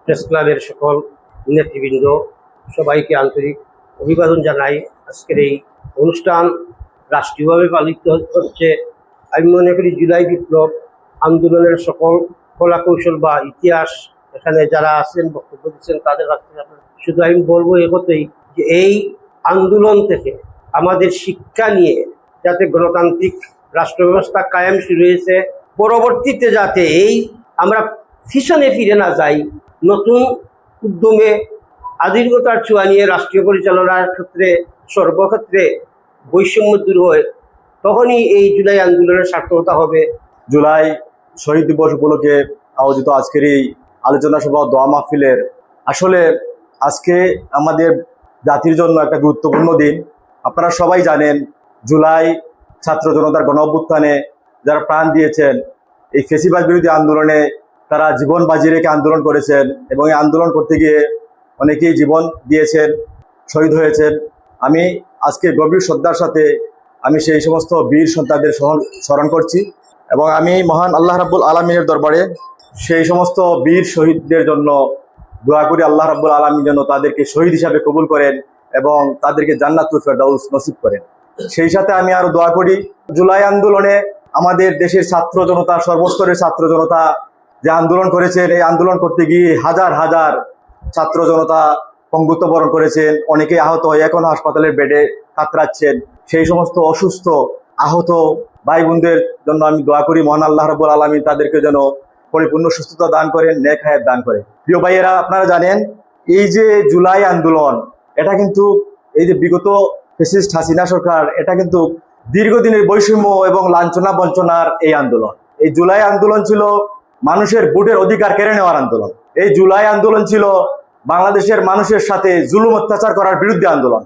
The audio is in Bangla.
প্রেস ক্লাবের সকল নেতৃবৃন্দ সবাইকে আন্তরিক অভিবাদন জানাই। আজকের এই অনুষ্ঠান রাষ্ট্রীয়ভাবে পালিত হচ্ছে। আমি মনে করি জুলাই বিপ্লব আন্দোলনের সকল কলাকৌশল বা ইতিহাস এখানে যারা আছেন বক্তব্য দিচ্ছেন তাদের কাছ থেকে শুধু আমি বলবো একথই যে এই আন্দোলন থেকে আমাদের শিক্ষা নিয়ে যাতে গণতান্ত্রিক রাষ্ট্র ব্যবস্থা কায়েম শুরু হয়েছে, পরবর্তীতে যাতে এই আমরা পিছনে ফিরে না যাই, নতুন উদ্যমে আধুনিকতার ছোঁয়া নিয়ে রাষ্ট্রীয় পরিচালনার ক্ষেত্রে সর্বক্ষেত্রে বৈষম্য দূর হয়, তখনই এই জুলাই আন্দোলনের সার্থকতা হবে। জুলাই শহীদ দিবস উপলক্ষে আয়োজিত আজকের এই আলোচনা সভা দোয়া মাহফিলের আসলে আজকে আমাদের জাতির জন্য একটা গুরুত্বপূর্ণ দিন। আপনারা সবাই জানেন জুলাই ছাত্র জনতার গণ অভ্যুত্থানে যারা প্রাণ দিয়েছেন, এই ফেসিবাদ বিরোধী আন্দোলনে তারা জীবন বাজি রেখে আন্দোলন করেছেন এবং এই আন্দোলন করতে গিয়ে অনেকেই জীবন দিয়েছেন, শহীদ হয়েছেন। আমি আজকে গভীর শ্রদ্ধার সাথে আমি সেই সমস্ত বীর সন্তানদের স্মরণ করছি এবং আমি মহান আল্লাহ রাব্বুল আলামিনের দরবারে সেই সমস্ত বীর শহীদদের জন্য দোয়া করি, আল্লাহ রাব্বুল আলামিন যেন তাদেরকে শহীদ হিসাবে কবুল করেন এবং তাদেরকে জান্নাতুল ফেরদাউস নসিব করেন। সেই সাথে আমি আরো দোয়া করি জুলাই আন্দোলনে আমাদের দেশের ছাত্র জনতা, সর্বস্তরের ছাত্র জনতা যে আন্দোলন করেছেন, এই আন্দোলন করতে গিয়ে হাজার হাজার ছাত্র জনতা পঙ্গুত্ব বরণ করেছেন, অনেকেই আহত হয়ে এখন হাসপাতালের বেডে কাতরাচ্ছেন। সেই সমস্ত অসুস্থ আহত ভাই বোনদের জন্য আমি দোয়া করি, মহান আল্লাহ রাব্বুল আলামিন তাদেরকে যেন পরিপূর্ণ সুস্থতা দান করেন, নেক হায়াত দান করেন। প্রিয় ভাইয়েরা, আপনারা জানেন এই যে জুলাই আন্দোলন, এটা কিন্তু এই যে বিগত ফ্যাসিস্ট হাসিনা সরকার, এটা কিন্তু দীর্ঘদিনের বৈষম্য এবং লাঞ্ছনা বঞ্চনার এই আন্দোলন। এই জুলাই আন্দোলন ছিল মানুষের ভোটের অধিকার কেড়ে নেওয়ার আন্দোলন। এই জুলাই আন্দোলন ছিল বাংলাদেশের মানুষের সাথে জুলুম অত্যাচার করার বিরুদ্ধে আন্দোলন।